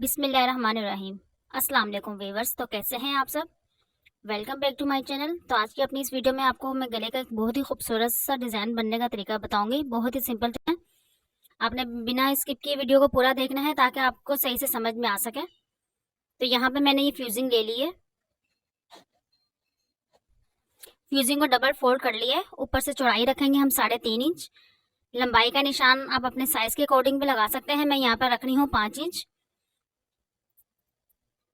बिस्मिल्लाहिर्रहमानिर्रहीम। अस्सलाम वालेकुम व्यूअर्स। तो कैसे हैं आप सब? Welcome back to my channel. तो आज की अपनी इस वीडियो में आपको मैं गले का एक बहुत ही खूबसूरत सा डिज़ाइन बनने का तरीका बताऊंगी। बहुत ही सिंपल है, आपने बिना स्किप किए वीडियो को पूरा देखना है ताकि आपको सही से समझ में आ सके। तो यहाँ पे मैंने ये फ्यूजिंग ले ली है, फ्यूजिंग को डबल फोल्ड कर लिया है। ऊपर से चौड़ाई रखेंगे हम 3.5 इंच। लंबाई का निशान आप अपने साइज के अकॉर्डिंग भी लगा सकते हैं। मैं यहाँ पर रख रही हूँ 5 इंच।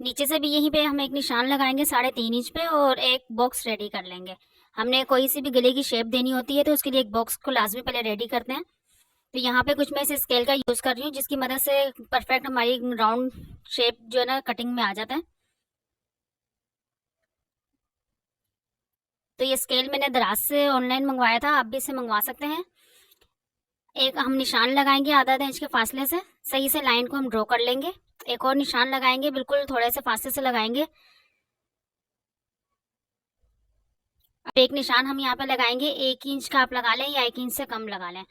नीचे से भी यहीं पे हम एक निशान लगाएंगे 3.5 इंच पे और एक बॉक्स रेडी कर लेंगे। हमने कोई सी भी गले की शेप देनी होती है तो उसके लिए एक बॉक्स को लाजमी पहले रेडी करते हैं। तो यहाँ पे कुछ मैं इस स्केल का यूज कर रही हूँ जिसकी मदद से परफेक्ट हमारी राउंड शेप जो है ना कटिंग में आ जाता है। तो ये स्केल मैंने दराज से ऑनलाइन मंगवाया था, आप भी इसे मंगवा सकते हैं। एक हम निशान लगाएंगे आधा इंच के फासले से, सही से लाइन को हम ड्रॉ कर लेंगे। एक और निशान लगाएंगे, बिल्कुल थोड़े से फासले से लगाएंगे। अब एक निशान हम यहाँ पे लगाएंगे, 1 इंच का आप लगा लें या 1 इंच से कम लगा लें।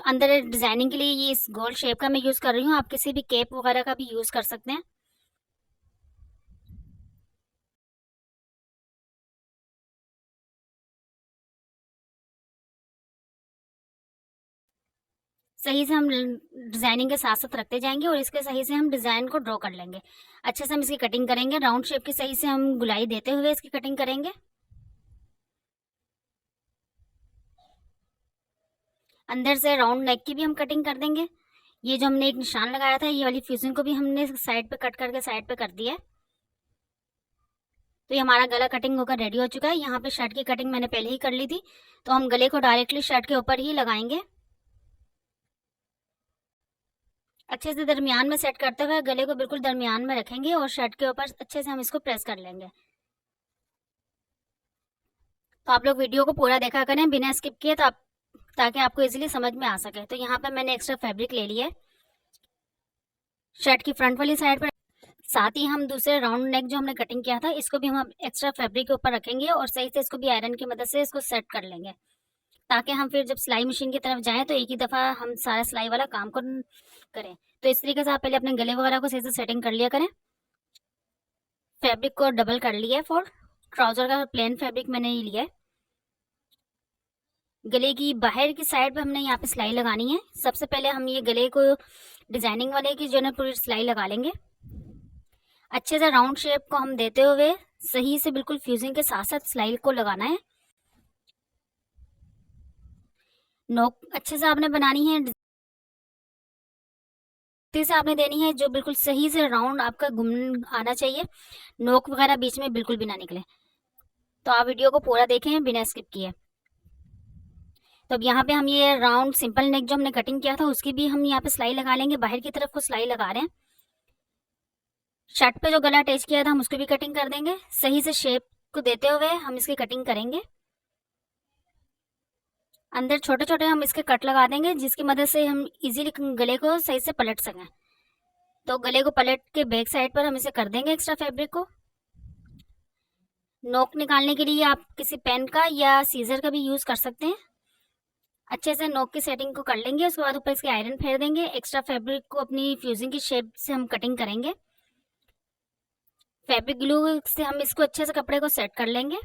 अंदर डिजाइनिंग के लिए ये इस गोल शेप का मैं यूज कर रही हूँ, आप किसी भी केप वगैरह का भी यूज कर सकते हैं। सही से हम डिजाइनिंग के साथ साथ रखते जाएंगे और इसके सही से हम डिजाइन को ड्रॉ कर लेंगे। अच्छे से हम इसकी कटिंग करेंगे, राउंड शेप की सही से हम गुलाई देते हुए इसकी कटिंग करेंगे। अंदर से राउंड नेक की भी हम कटिंग कर देंगे। ये जो हमने एक निशान लगाया था, ये वाली फ्यूजिंग को भी हमने साइड पे कट करके साइड पे कर दिया है। तो ये हमारा गला कटिंग होकर रेडी हो चुका है। यहाँ पे शर्ट की कटिंग मैंने पहले ही कर ली थी, तो हम गले को डायरेक्टली शर्ट के ऊपर ही लगाएंगे। अच्छे से दरमियान में सेट करते हुए गले को बिल्कुल दरमियान में रखेंगे और शर्ट के ऊपर अच्छे से हम इसको प्रेस कर लेंगे। तो आप लोग वीडियो को पूरा देखा करें बिना स्किप किए, ताकि आपको इजीली समझ में आ सके। तो यहाँ पे मैंने एक्स्ट्रा फैब्रिक ले लिया है शर्ट की फ्रंट वाली साइड पर। साथ ही हम दूसरे राउंड नेक जो हमने कटिंग किया था, इसको भी हम एक्स्ट्रा फैब्रिक के ऊपर रखेंगे और सही से इसको भी आयरन की मदद से इसको सेट कर लेंगे, ताकि हम फिर जब सिलाई मशीन की तरफ जाएं तो एक ही दफा हम सारा सिलाई वाला काम को करें। तो इस तरीके से आप पहले अपने गले वगैरह को सही से सेटिंग कर लिया करें। फैब्रिक को डबल कर लिया है फॉर ट्राउजर का प्लेन फैब्रिक मैंने ये लिया है। गले की बाहर की साइड पे हमने यहाँ पे सिलाई लगानी है। सबसे पहले हम ये गले को डिजाइनिंग वाले की जो है पूरी सिलाई लगा लेंगे। अच्छे से राउंड शेप को हम देते हुए सही से बिल्कुल फ्यूजिंग के साथ साथ सिलाई को लगाना है। नोक अच्छे से आपने बनानी है, से आपने देनी है जो बिल्कुल सही से राउंड आपका घूम आना चाहिए, नोक वगैरह बीच में बिल्कुल भी ना निकले। तो आप वीडियो को पूरा देखें बिना स्किप किए। तो अब यहाँ पे हम ये राउंड सिंपल नेक जो हमने कटिंग किया था उसकी भी हम यहाँ पे सिलाई लगा लेंगे। बाहर की तरफ को सिलाई लगा रहे हैं। शर्ट पे जो गला अटैच किया था हम उसको भी कटिंग कर देंगे। सही से शेप को देते हुए हम इसकी कटिंग करेंगे। अंदर छोटे छोटे हम इसके कट लगा देंगे जिसकी मदद से हम इजीली गले को सही से पलट सकें। तो गले को पलट के बैक साइड पर हम इसे कर देंगे एक्स्ट्रा फैब्रिक को। नोक निकालने के लिए आप किसी पेन का या सीजर का भी यूज कर सकते हैं। अच्छे से नोक की सेटिंग को कर लेंगे, उसके बाद ऊपर इसके आयरन फेर देंगे। एक्स्ट्रा फैब्रिक को अपनी फ्यूजिंग की शेप से हम कटिंग करेंगे। फैब्रिक ग्लू से हम इसको अच्छे से कपड़े को सेट कर लेंगे।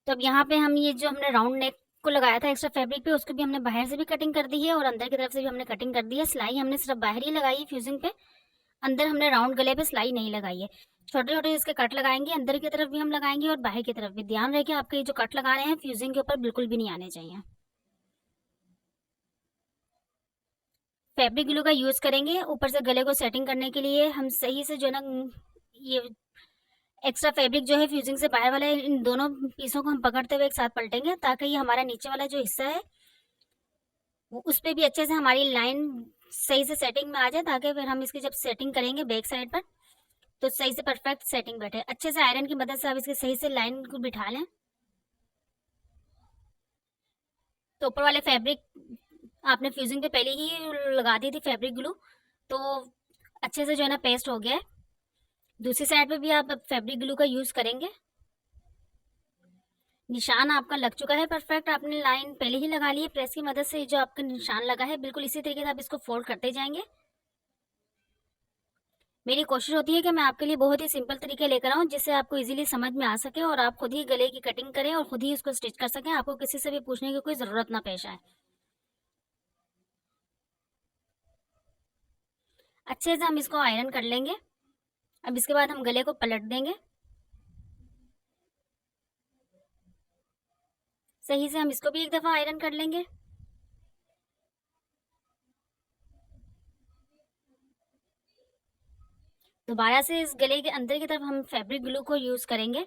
तो अब यहाँ पे हम ये जो हमने राउंड नेक को लगाया था एक्स्ट्रा फैब्रिक पे, उसको भी हमने बाहर से भी कटिंग कर दी है और अंदर की तरफ से भी हमने कटिंग कर दी है। सिलाई हमने सिर्फ बाहर ही लगाई है फ्यूजिंग पे, अंदर हमने राउंड गले पे सिलाई नहीं लगाई है। छोटे छोटे इसके कट लगाएंगे, अंदर की तरफ भी हम लगाएंगे और बाहर की तरफ भी। ध्यान रहे कि आपके ये जो कट लगा रहे हैं फ्यूजिंग के ऊपर बिल्कुल भी नहीं आने चाहिए। फैब्रिक ग्लू का यूज करेंगे ऊपर से गले को सेटिंग करने के लिए। हम सही से जो ना ये एक्स्ट्रा फैब्रिक जो है फ्यूजिंग से बाहर वाला, इन दोनों पीसों को हम पकड़ते हुए एक साथ पलटेंगे ताकि ये हमारा नीचे वाला जो हिस्सा है उस पर भी अच्छे से हमारी लाइन सही से सेटिंग में आ जाए, ताकि फिर हम इसकी जब सेटिंग करेंगे बैक साइड पर तो सही से परफेक्ट सेटिंग बैठे। अच्छे से आयरन की मदद से आप इसकी सही से लाइन को बिठा लें। तो ऊपर वाले फैब्रिक आपने फ्यूजिंग पे पहले ही लगा दी थी फैब्रिक ग्लू, तो अच्छे से जो है ना पेस्ट हो गया है। दूसरी साइड पे भी आप फैब्रिक ग्लू का यूज करेंगे। निशान आपका लग चुका है परफेक्ट, आपने लाइन पहले ही लगा ली है प्रेस की मदद से। जो आपका निशान लगा है बिल्कुल इसी तरीके से आप इसको फोल्ड करते जाएंगे। मेरी कोशिश होती है कि मैं आपके लिए बहुत ही सिंपल तरीके लेकर आऊँ जिससे आपको इजीली समझ में आ सके और आप खुद ही गले की कटिंग करें और खुद ही इसको स्टिच कर सकें, आपको किसी से भी पूछने की कोई ज़रूरत ना पेश आए। अच्छे से हम इसको आयरन कर लेंगे। अब इसके बाद हम गले को पलट देंगे। सही से हम इसको भी एक दफ़ा आयरन कर लेंगे। दोबारा से इस गले के अंदर की तरफ हम फैब्रिक ग्लू को यूज़ करेंगे।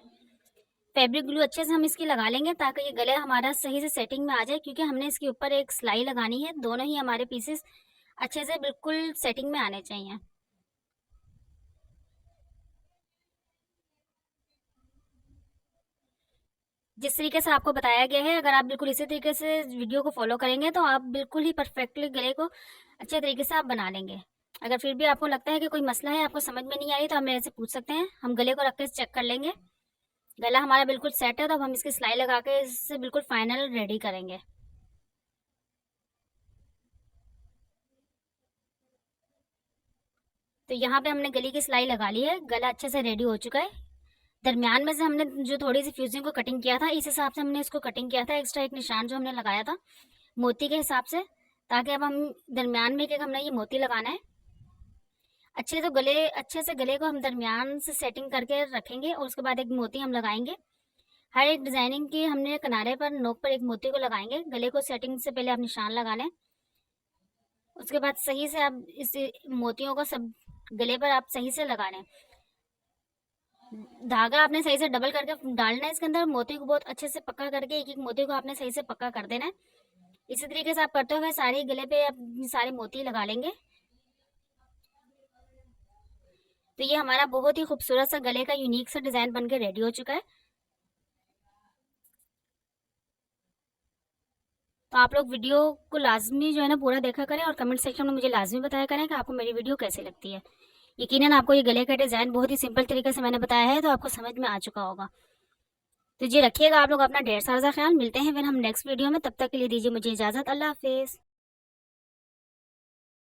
फैब्रिक ग्लू अच्छे से हम इसकी लगा लेंगे ताकि ये गले हमारा सही से सेटिंग में आ जाए, क्योंकि हमने इसके ऊपर एक सिलाई लगानी है। दोनों ही हमारे पीसेस अच्छे से बिल्कुल सेटिंग में आने चाहिए। जिस तरीके से आपको बताया गया है, अगर आप बिल्कुल इसी तरीके से वीडियो को फॉलो करेंगे तो आप बिल्कुल ही परफेक्टली गले को अच्छे तरीके से आप बना लेंगे। अगर फिर भी आपको लगता है कि कोई मसला है, आपको समझ में नहीं आ रही, तो आप मेरे से पूछ सकते हैं। हम गले को रख के चेक कर लेंगे। गला हमारा बिल्कुल सेट है, तो अब हम इसकी सिलाई लगा के इससे बिल्कुल फाइनल रेडी करेंगे। तो यहाँ पे हमने गले की सिलाई लगा ली है, गला अच्छे से रेडी हो चुका है। दरमियान में से हमने जो थोड़ी सी फ्यूजिंग को कटिंग किया था, इस हिसाब से हमने इसको कटिंग किया था। एक्स्ट्रा एक निशान जो हमने लगाया था मोती के हिसाब से, ताकि अब हम दरमियान में एक हमने ये मोती लगाना है। अच्छे से गले को हम दरमियान से सेटिंग करके रखेंगे और उसके बाद एक मोती हम लगाएंगे। हर एक डिजाइनिंग की हमने किनारे पर नोक पर एक मोती को लगाएंगे। गले को सेटिंग से पहले आप निशान लगा लें। उसके बाद सही से आप इस मोतियों को सब गले पर आप सही से लगा लें। धागा आपने सही से डबल करके डालना है इसके अंदर। मोती को बहुत अच्छे से पक्का करके एक एक मोती को आपने सही से पक्का कर देना है। इसी तरीके से आप करते हुए सारे गले पे आप सारे मोती लगा लेंगे। तो ये हमारा बहुत ही खूबसूरत सा गले का यूनिक सा डिजाइन बनकर रेडी हो चुका है। तो आप लोग वीडियो को लाजमी जो है ना पूरा देखा करें और कमेंट सेक्शन में मुझे लाजमी बताया करें कि आपको मेरी वीडियो कैसी लगती है। यकीनन आपको ये गले का डिज़ाइन बहुत ही सिंपल तरीके से मैंने बताया है, तो आपको समझ में आ चुका होगा। तो जी रखिएगा आप लोग अपना ढेर सारा ख्याल। मिलते हैं फिर हम नेक्स्ट वीडियो में, तब तक के लिए दीजिए मुझे इजाज़त। अल्लाह हाफिज़।